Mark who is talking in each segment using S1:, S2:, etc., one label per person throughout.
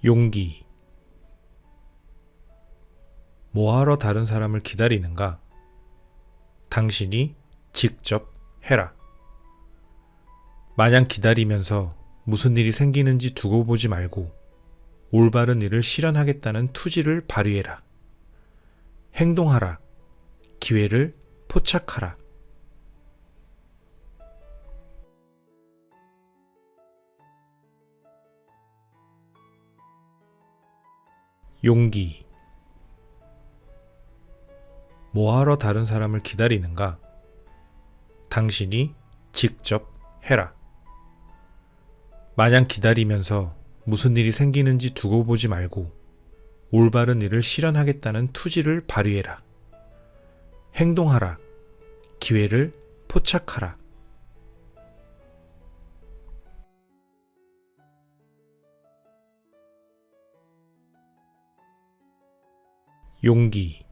S1: 용기. 뭐하러 다른 사람을 기다리는가? 당신이 직접 해라. 마냥 기다리면서 무슨 일이 생기는지 두고 보지 말고 올바른 일을 실현하겠다는 투지를 발휘해라. 행동하라. 기회를 포착하라. 용기. 뭐하러 다른 사람을 기다리는가? 당신이 직접 해라. 마냥 기다리면서 무슨 일이 생기는지 두고 보지 말고 올바른 일을 실현하겠다는 투지를 발휘해라. 행동하라. 기회를 포착하라. 용기.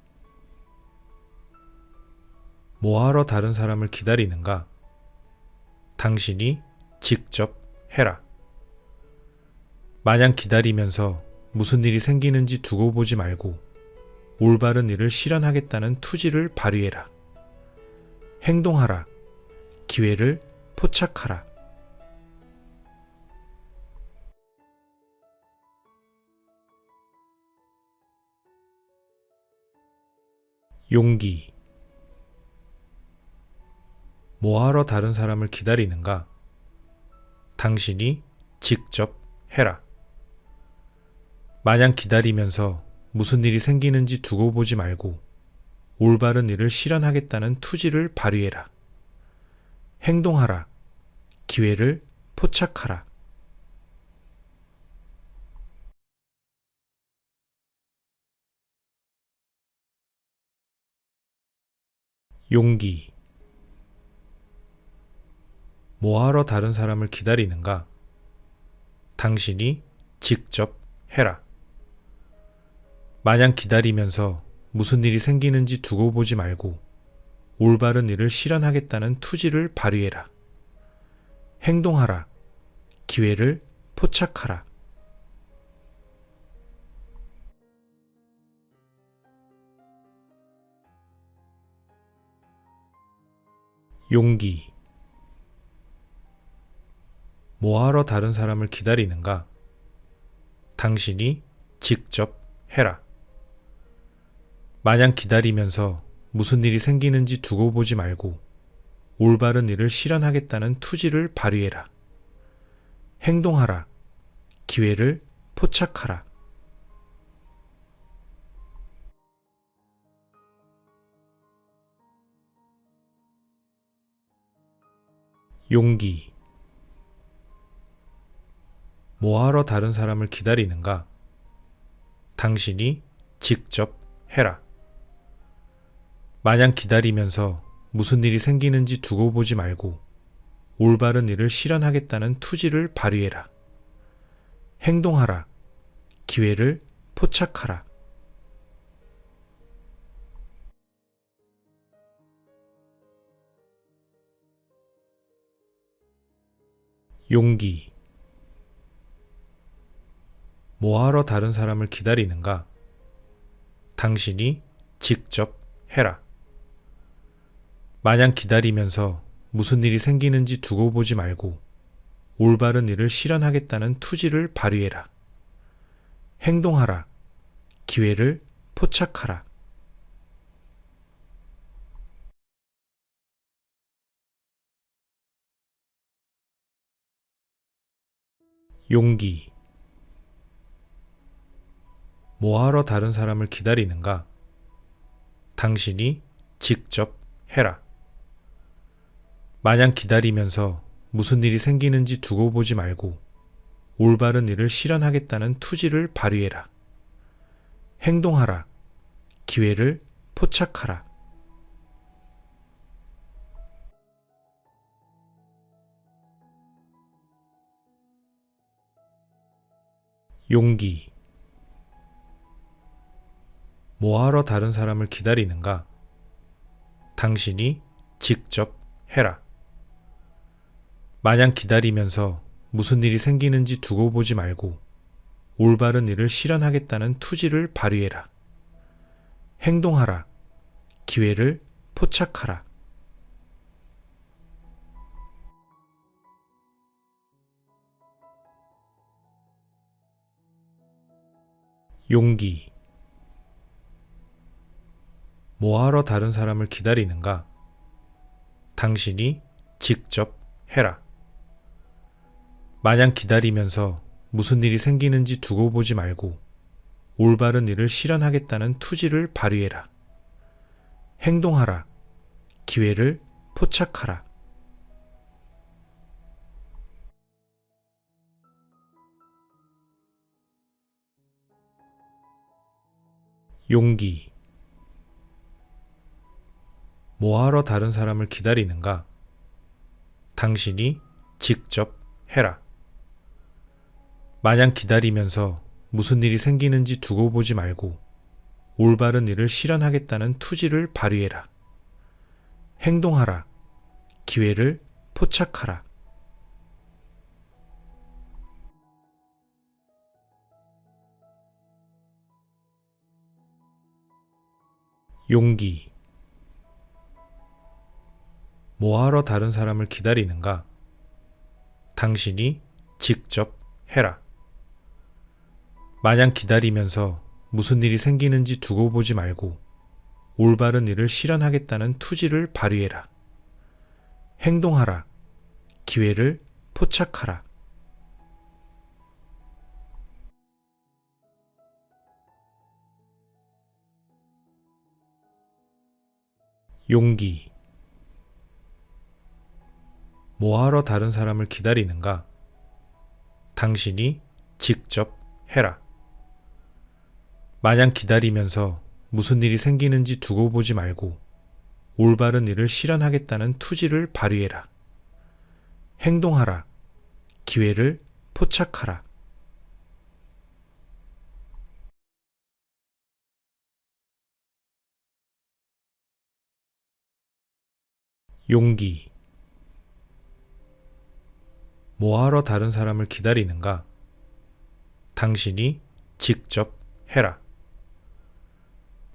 S1: 뭐하러 다른 사람을 기다리는가? 당신이 직접 해라. 마냥 기다리면서 무슨 일이 생기는지 두고 보지 말고 올바른 일을 실현하겠다는 투지를 발휘해라. 행동하라. 기회를 포착하라. 용기. 뭐하러 다른 사람을 기다리는가? 당신이 직접 해라. 마냥 기다리면서 무슨 일이 생기는지 두고 보지 말고 올바른 일을 실현하겠다는 투지를 발휘해라. 행동하라. 기회를 포착하라. 용기. 뭐하러 다른 사람을 기다리는가? 당신이 직접 해라. 마냥 기다리면서 무슨 일이 생기는지 두고 보지 말고 올바른 일을 실현하겠다는 투지를 발휘해라. 행동하라. 기회를 포착하라. 용기. 뭐하러 다른 사람을 기다리는가? 당신이 직접 해라. 마냥 기다리면서 무슨 일이 생기는지 두고 보지 말고 올바른 일을 실현하겠다는 투지를 발휘해라. 행동하라. 기회를 포착하라. 용기. 뭐하러 다른 사람을 기다리는가? 당신이 직접 해라. 마냥 기다리면서 무슨 일이 생기는지 두고 보지 말고 올바른 일을 실현하겠다는 투지를 발휘해라. 행동하라. 기회를 포착하라. 용기. 뭐하러 다른 사람을 기다리는가? 당신이 직접 해라. 마냥 기다리면서 무슨 일이 생기는지 두고 보지 말고 올바른 일을 실현하겠다는 투지를 발휘해라. 행동하라. 기회를 포착하라. 용기. 뭐하러 다른 사람을 기다리는가? 당신이 직접 해라. 마냥 기다리면서 무슨 일이 생기는지 두고 보지 말고 올바른 일을 실현하겠다는 투지를 발휘해라. 행동하라. 기회를 포착하라. 용기. 뭐하러 다른 사람을 기다리는가? 당신이 직접 해라. 마냥 기다리면서 무슨 일이 생기는지 두고 보지 말고 올바른 일을 실현하겠다는 투지를 발휘해라. 행동하라. 기회를 포착하라. 용기. 뭐하러 다른 사람을 기다리는가? 당신이 직접 해라. 마냥 기다리면서 무슨 일이 생기는지 두고 보지 말고 올바른 일을 실현하겠다는 투지를 발휘해라. 행동하라. 기회를 포착하라. 용기. 뭐하러 다른 사람을 기다리는가? 당신이 직접 해라. 마냥 기다리면서 무슨 일이 생기는지 두고 보지 말고 올바른 일을 실현하겠다는 투지를 발휘해라. 행동하라. 기회를 포착하라. 용기. 뭐하러 다른 사람을 기다리는가? 당신이 직접 해라. 마냥 기다리면서 무슨 일이 생기는지 두고 보지 말고 올바른 일을 실현하겠다는 투지를 발휘해라. 행동하라. 기회를 포착하라. 용기. 뭐하러 다른 사람을 기다리는가? 당신이 직접 해라. 마냥 기다리면서 무슨 일이 생기는지 두고 보지 말고 올바른 일을 실현하겠다는 투지를 발휘해라. 행동하라. 기회를 포착하라. 용기. 뭐하러 다른 사람을 기다리는가? 당신이 직접 해라.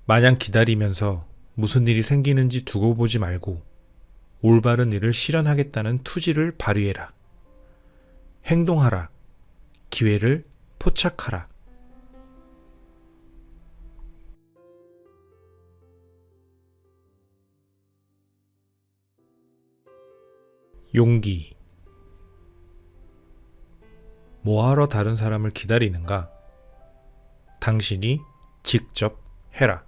S1: 마냥 기다리면서 무슨 일이 생기는지 두고 보지 말고 올바른 일을 실현하겠다는 투지를 발휘해라. 행동하라. 기회를 포착하라. 용기. 뭐하러 다른 사람을 기다리는가? 당신이 직접 해라.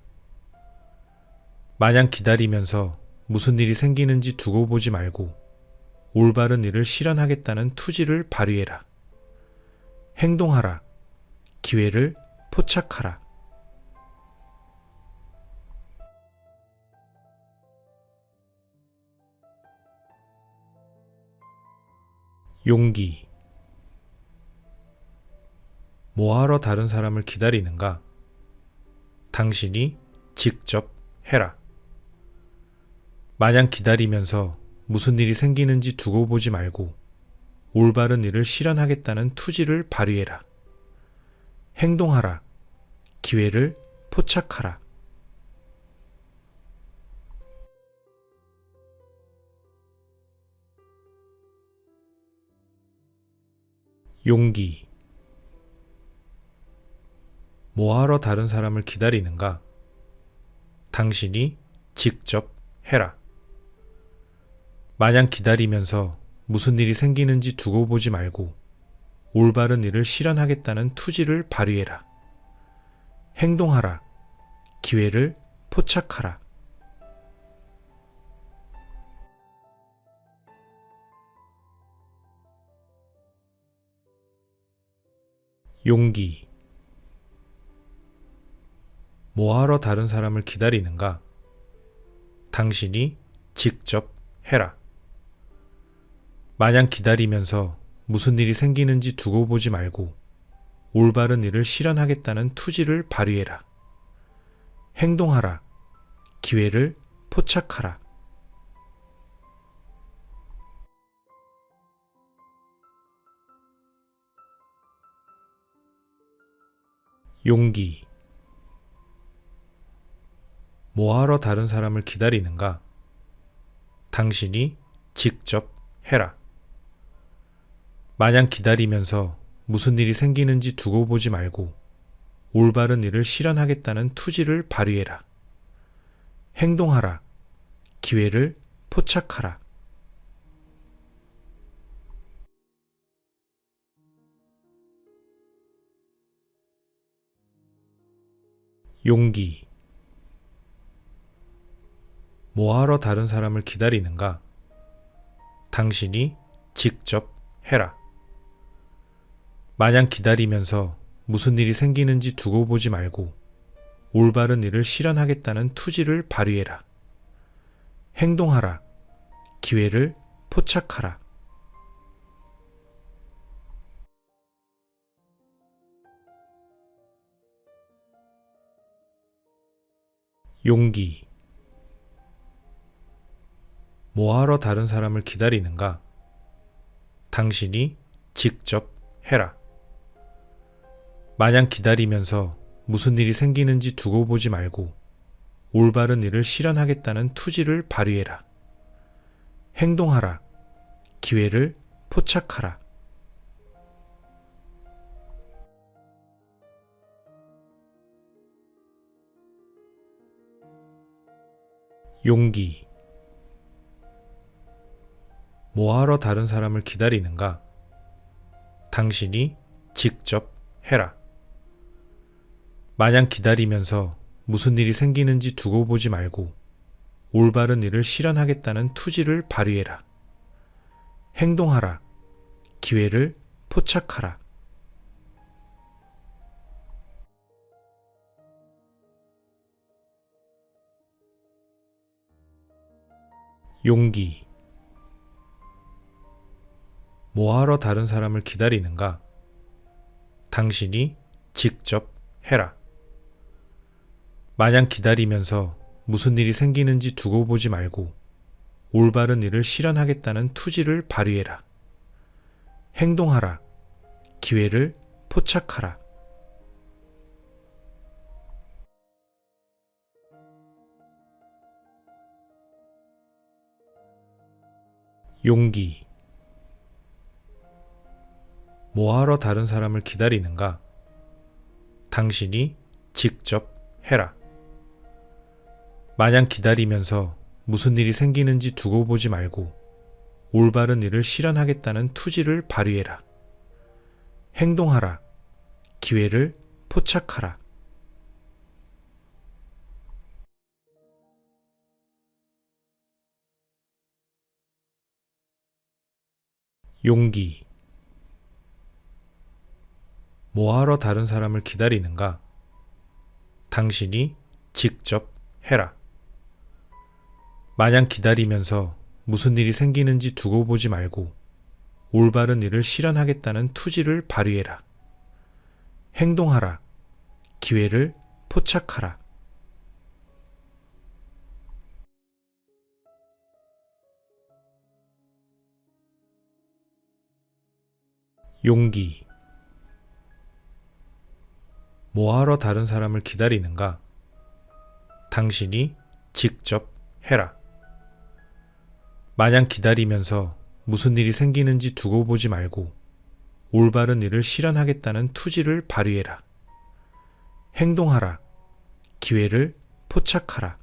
S1: 마냥 기다리면서 무슨 일이 생기는지 두고 보지 말고 올바른 일을 실현하겠다는 투지를 발휘해라. 행동하라. 기회를 포착하라. 용기. 뭐하러 다른 사람을 기다리는가? 당신이 직접 해라. 마냥 기다리면서 무슨 일이 생기는지 두고 보지 말고 올바른 일을 실현하겠다는 투지를 발휘해라. 행동하라. 기회를 포착하라. 용기. 뭐하러 다른 사람을 기다리는가? 당신이 직접 해라. 마냥 기다리면서 무슨 일이 생기는지 두고 보지 말고 올바른 일을 실현하겠다는 투지를 발휘해라. 행동하라. 기회를 포착하라. 용기. 뭐하러 다른 사람을 기다리는가? 당신이 직접 해라. 마냥 기다리면서 무슨 일이 생기는지 두고 보지 말고 올바른 일을 실현하겠다는 투지를 발휘해라. 행동하라. 기회를 포착하라. 용기. 뭐하러 다른 사람을 기다리는가? 당신이 직접 해라. 마냥 기다리면서 무슨 일이 생기는지 두고 보지 말고 올바른 일을 실현하겠다는 투지를 발휘해라. 행동하라. 기회를 포착하라. 용기. 뭐하러 다른 사람을 기다리는가? 당신이 직접 해라. 마냥 기다리면서 무슨 일이 생기는지 두고 보지 말고 올바른 일을 실현하겠다는 투지를 발휘해라. 행동하라. 기회를 포착하라. 용기. 뭐하러 다른 사람을 기다리는가? 당신이 직접 해라. 마냥 기다리면서 무슨 일이 생기는지 두고 보지 말고 올바른 일을 실현하겠다는 투지를 발휘해라. 행동하라. 기회를 포착하라. 용기. 뭐하러 다른 사람을 기다리는가? 당신이 직접 해라. 마냥 기다리면서 무슨 일이 생기는지 두고 보지 말고 올바른 일을 실현하겠다는 투지를 발휘해라. 행동하라. 기회를 포착하라. 용기. 뭐하러 다른 사람을 기다리는가? 당신이 직접 해라. 마냥 기다리면서 무슨 일이 생기는지 두고 보지 말고 올바른 일을 실현하겠다는 투지를 발휘해라. 행동하라. 기회를 포착하라. 용기. 뭐하러 다른 사람을 기다리는가? 당신이 직접 해라. 마냥 기다리면서 무슨 일이 생기는지 두고 보지 말고 올바른 일을 실현하겠다는 투지를 발휘해라. 행동하라. 기회를 포착하라. 용기. 뭐하러 다른 사람을 기다리는가? 당신이 직접 해라. 마냥 기다리면서 무슨 일이 생기는지 두고 보지 말고 올바른 일을 실현하겠다는 투지를 발휘해라. 행동하라. 기회를 포착하라. 용기. 뭐하러 다른 사람을 기다리는가? 당신이 직접 해라. 마냥 기다리면서 무슨 일이 생기는지 두고 보지 말고 올바른 일을 실현하겠다는 투지를 발휘해라. 행동하라. 기회를 포착하라.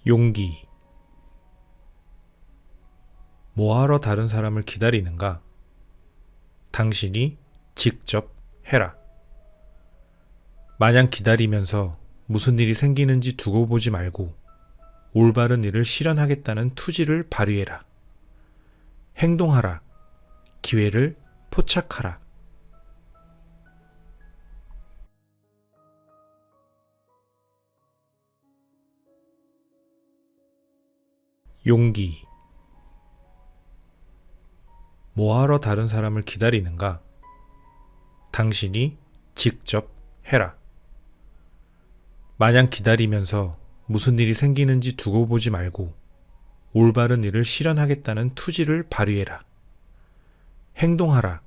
S1: 용기. 뭐하러 다른 사람을 기다리는가? 당신이 직접 해라. 마냥 기다리면서 무슨 일이 생기는지 두고 보지 말고 올바른 일을 실현하겠다는 투지를 발휘해라. 행동하라. 기회를 포착하라. 용기. 뭐하러 다른 사람을 기다리는가? 당신이 직접 해라. 마냥 기다리면서 무슨 일이 생기는지 두고 보지 말고 올바른 일을 실현하겠다는 투지를 발휘해라. 행동하라.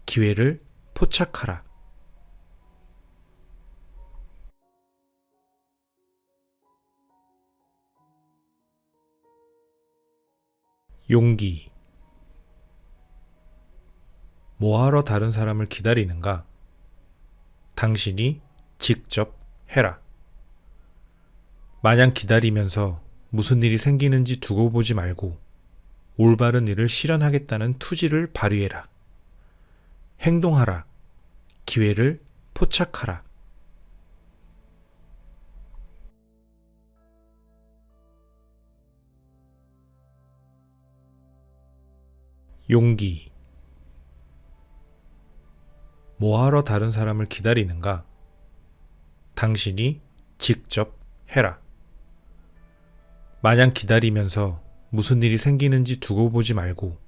S1: 기회를 포착하라. 용기. 뭐하러 다른 사람을 기다리는가? 당신이 직접 해라. 마냥 기다리면서 무슨 일이 생기는지 두고 보지 말고 올바른 일을 실현하겠다는 투지를 발휘해라. 행동하라. 기회를 포착하라. 용기. 뭐하러 다른 사람을 기다리는가? 당신이 직접 해라. 마냥 기다리면서 무슨 일이 생기는지 두고 보지 말고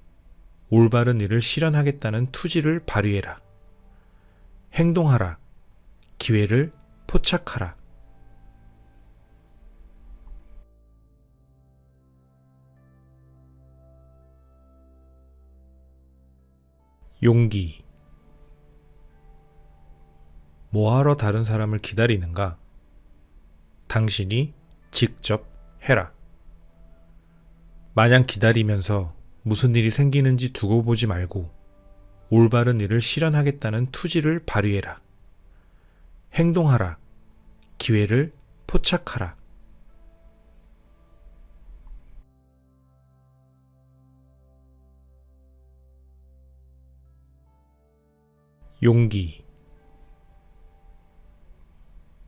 S1: 올바른 일을 실현하겠다는 투지를 발휘해라. 행동하라. 기회를 포착하라. 용기. 뭐하러 다른 사람을 기다리는가? 당신이 직접 해라. 마냥 기다리면서 무슨 일이 생기는지 두고 보지 말고 올바른 일을 실현하겠다는 투지를 발휘해라. 행동하라. 기회를 포착하라. 용기.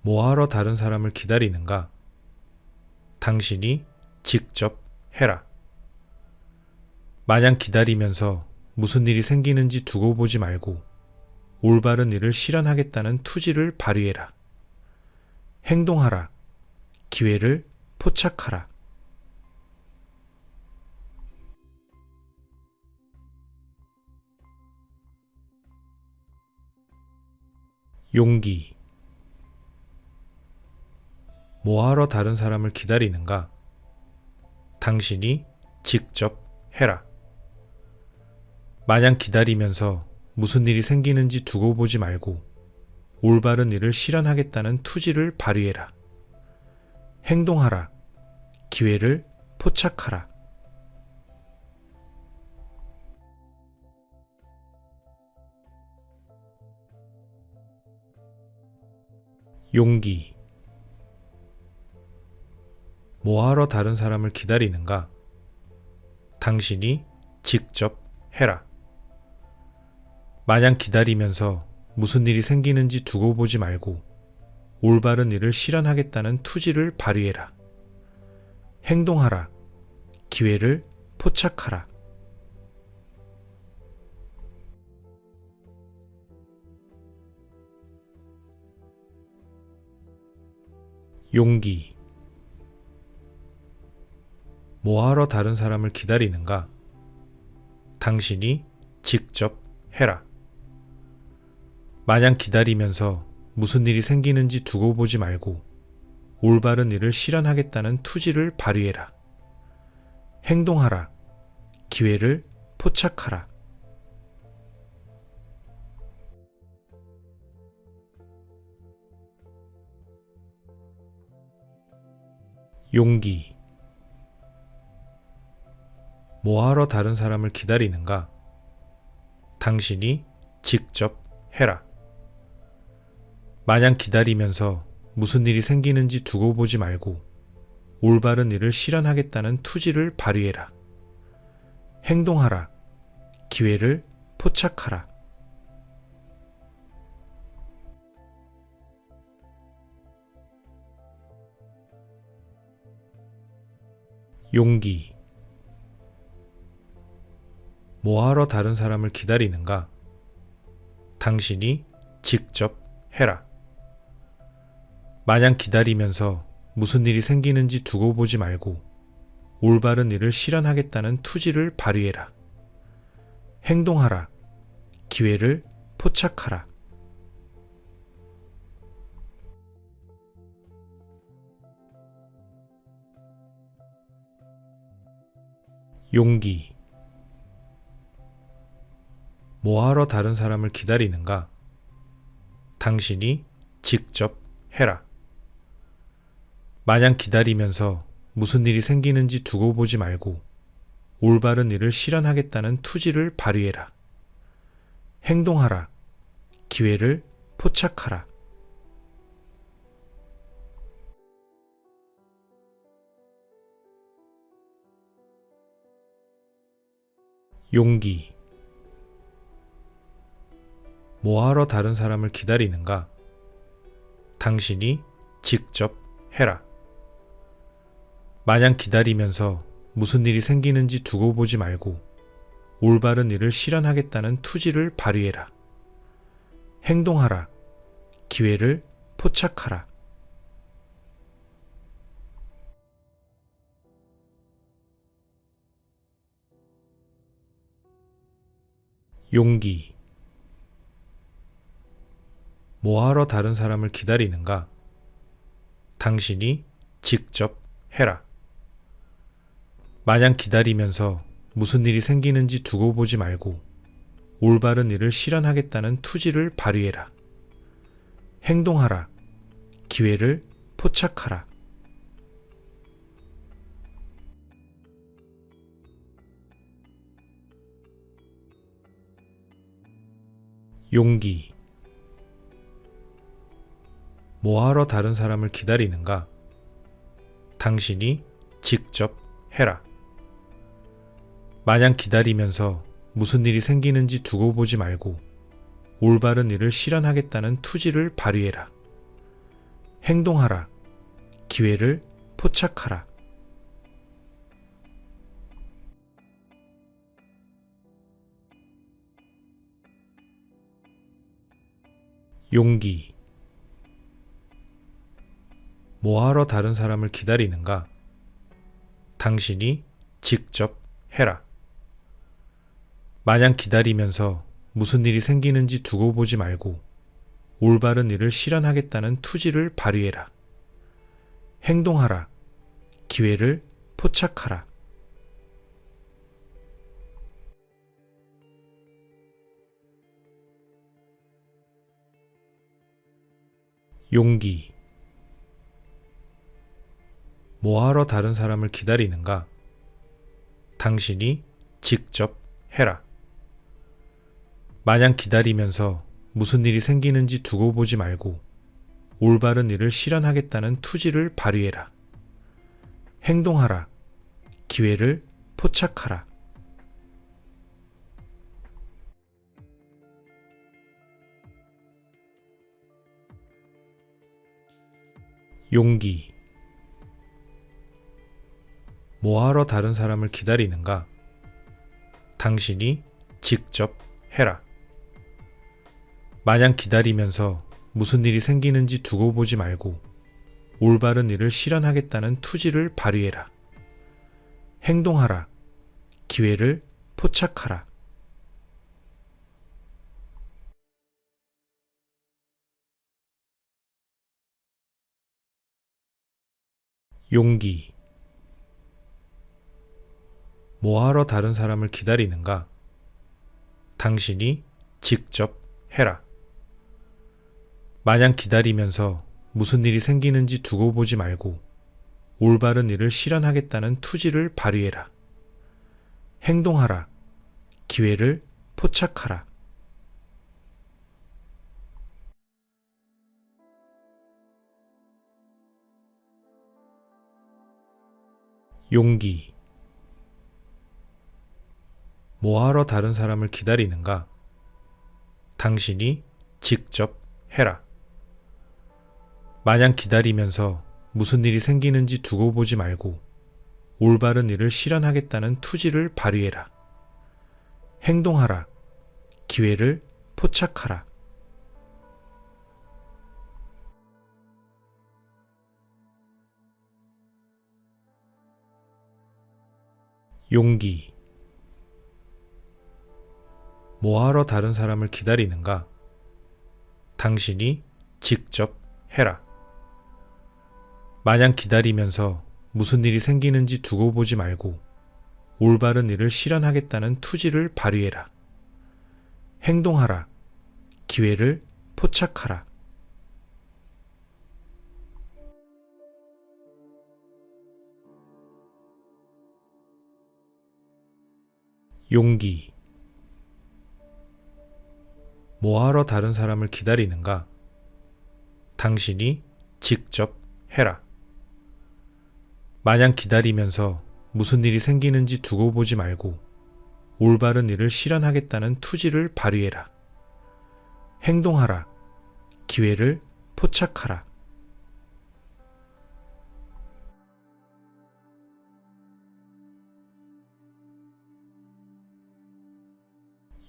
S1: 뭐하러 다른 사람을 기다리는가? 당신이 직접 해라. 마냥 기다리면서 무슨 일이 생기는지 두고 보지 말고 올바른 일을 실현하겠다는 투지를 발휘해라. 행동하라. 기회를 포착하라. 용기. 뭐하러 다른 사람을 기다리는가? 당신이 직접 해라. 마냥 기다리면서 무슨 일이 생기는지 두고 보지 말고 올바른 일을 실현하겠다는 투지를 발휘해라. 행동하라. 기회를 포착하라. 용기. 뭐하러 다른 사람을 기다리는가? 당신이 직접 해라. 마냥 기다리면서 무슨 일이 생기는지 두고 보지 말고 올바른 일을 실현하겠다는 투지를 발휘해라. 행동하라. 기회를 포착하라. 용기. 뭐하러 다른 사람을 기다리는가? 당신이 직접 해라. 마냥 기다리면서 무슨 일이 생기는지 두고 보지 말고 올바른 일을 실현하겠다는 투지를 발휘해라. 행동하라. 기회를 포착하라. 용기. 뭐하러 다른 사람을 기다리는가? 당신이 직접 해라. 마냥 기다리면서 무슨 일이 생기는지 두고 보지 말고 올바른 일을 실현하겠다는 투지를 발휘해라. 행동하라. 기회를 포착하라. 용기. 뭐하러 다른 사람을 기다리는가? 당신이 직접 해라. 마냥 기다리면서 무슨 일이 생기는지 두고 보지 말고 올바른 일을 실현하겠다는 투지를 발휘해라. 행동하라. 기회를 포착하라. 용기. 뭐하러 다른 사람을 기다리는가? 당신이 직접 해라. 마냥 기다리면서 무슨 일이 생기는지 두고 보지 말고 올바른 일을 실현하겠다는 투지를 발휘해라. 행동하라. 기회를 포착하라. 용기. 뭐하러 다른 사람을 기다리는가? 당신이 직접 해라. 마냥 기다리면서 무슨 일이 생기는지 두고 보지 말고 올바른 일을 실현하겠다는 투지를 발휘해라. 행동하라. 기회를 포착하라. 용기. 뭐하러 다른 사람을 기다리는가? 당신이 직접 해라. 마냥 기다리면서 무슨 일이 생기는지 두고 보지 말고 올바른 일을 실현하겠다는 투지를 발휘해라. 행동하라. 기회를 포착하라. 용기. 뭐하러 다른 사람을 기다리는가? 당신이 직접 해라. 마냥 기다리면서 무슨 일이 생기는지 두고 보지 말고 올바른 일을 실현하겠다는 투지를 발휘해라. 행동하라. 기회를 포착하라. 용기. 뭐하러 다른 사람을 기다리는가? 당신이 직접 해라. 마냥 기다리면서 무슨 일이 생기는지 두고 보지 말고 올바른 일을 실현하겠다는 투지를 발휘해라. 행동하라. 기회를 포착하라. 용기. 뭐하러 다른 사람을 기다리는가? 당신이 직접 해라. 마냥 기다리면서 무슨 일이 생기는지 두고 보지 말고 올바른 일을 실현하겠다는 투지를 발휘해라. 행동하라. 기회를 포착하라. 용기. 뭐하러 다른 사람을 기다리는가? 당신이 직접 해라. 마냥 기다리면서 무슨 일이 생기는지 두고 보지 말고 올바른 일을 실현하겠다는 투지를 발휘해라. 행동하라. 기회를 포착하라. 용기. 뭐하러 다른 사람을 기다리는가? 당신이 직접 해라. 마냥 기다리면서 무슨 일이 생기는지 두고 보지 말고 올바른 일을 실현하겠다는 투지를 발휘해라. 행동하라. 기회를 포착하라. 용기. 뭐하러 다른 사람을 기다리는가? 당신이 직접 해라. 마냥 기다리면서 무슨 일이 생기는지 두고 보지 말고 올바른 일을 실현하겠다는 투지를 발휘해라. 행동하라. 기회를 포착하라. 용기. 뭐하러 다른 사람을 기다리는가? 당신이 직접 해라. 마냥 기다리면서 무슨 일이 생기는지 두고 보지 말고 올바른 일을 실현하겠다는 투지를 발휘해라. 행동하라. 기회를 포착하라. 용기. 뭐하러 다른 사람을 기다리는가? 당신이 직접 해라. 마냥 기다리면서 무슨 일이 생기는지 두고 보지 말고 올바른 일을 실현하겠다는 투지를 발휘해라. 행동하라. 기회를 포착하라.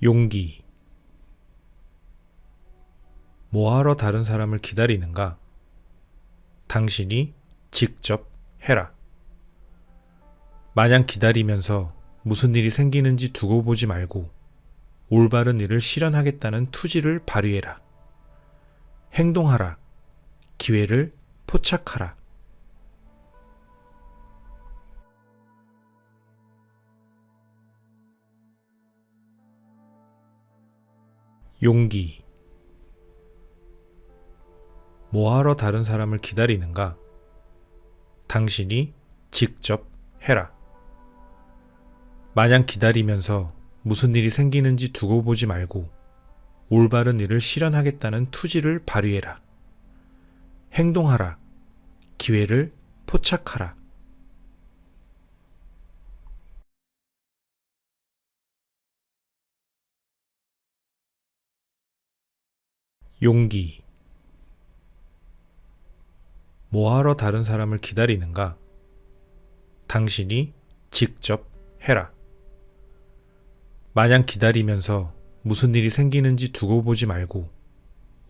S1: 용기. 뭐하러 다른 사람을 기다리는가? 당신이 직접 해라. 마냥 기다리면서 무슨 일이 생기는지 두고 보지 말고 올바른 일을 실현하겠다는 투지를 발휘해라. 행동하라. 기회를 포착하라. 용기. 뭐하러 다른 사람을 기다리는가? 당신이 직접 해라. 마냥 기다리면서 무슨 일이 생기는지 두고 보지 말고 올바른 일을 실현하겠다는 투지를 발휘해라. 행동하라. 기회를 포착하라. 용기. 뭐하러 다른 사람을 기다리는가? 당신이 직접 해라. 마냥 기다리면서 무슨 일이 생기는지 두고 보지 말고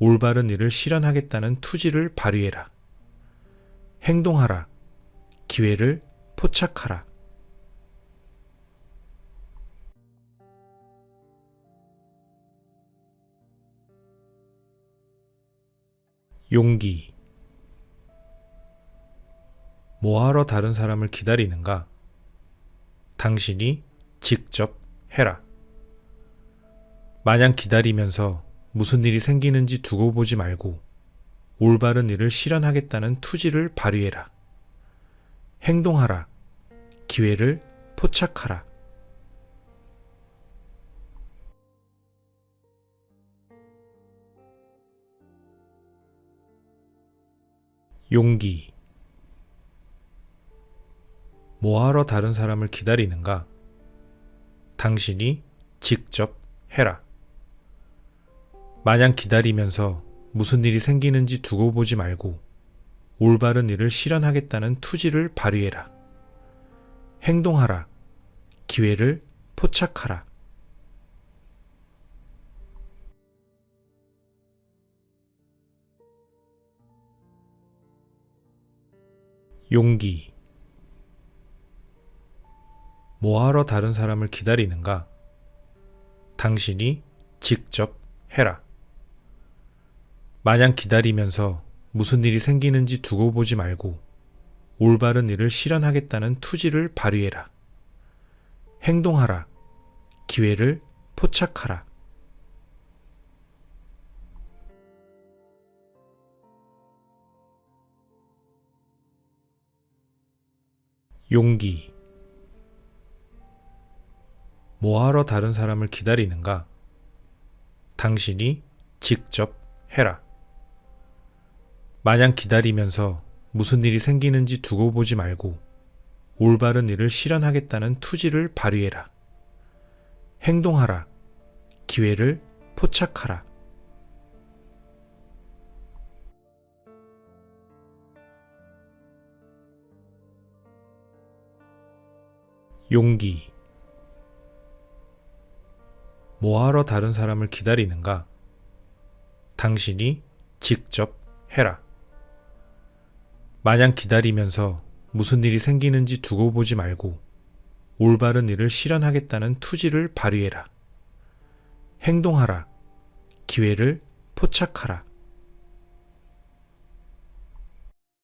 S1: 올바른 일을 실현하겠다는 투지를 발휘해라. 행동하라. 기회를 포착하라. 용기. 뭐하러 다른 사람을 기다리는가? 당신이 직접 해라. 마냥 기다리면서 무슨 일이 생기는지 두고 보지 말고 올바른 일을 실현하겠다는 투지를 발휘해라. 행동하라. 기회를 포착하라. 용기. 뭐하러 다른 사람을 기다리는가? 당신이 직접 해라. 마냥 기다리면서 무슨 일이 생기는지 두고 보지 말고 올바른 일을 실현하겠다는 투지를 발휘해라. 행동하라. 기회를 포착하라. 용기. 뭐하러 다른 사람을 기다리는가? 당신이 직접 해라. 마냥 기다리면서 무슨 일이 생기는지 두고 보지 말고 올바른 일을 실현하겠다는 투지를 발휘해라. 행동하라. 기회를 포착하라. 용기. 뭐하러 다른 사람을 기다리는가? 당신이 직접 해라. 마냥 기다리면서 무슨 일이 생기는지 두고 보지 말고 올바른 일을 실현하겠다는 투지를 발휘해라. 행동하라. 기회를 포착하라. 용기. 뭐하러 다른 사람을 기다리는가? 당신이 직접 해라. 마냥 기다리면서 무슨 일이 생기는지 두고 보지 말고 올바른 일을 실현하겠다는 투지를 발휘해라. 행동하라. 기회를 포착하라.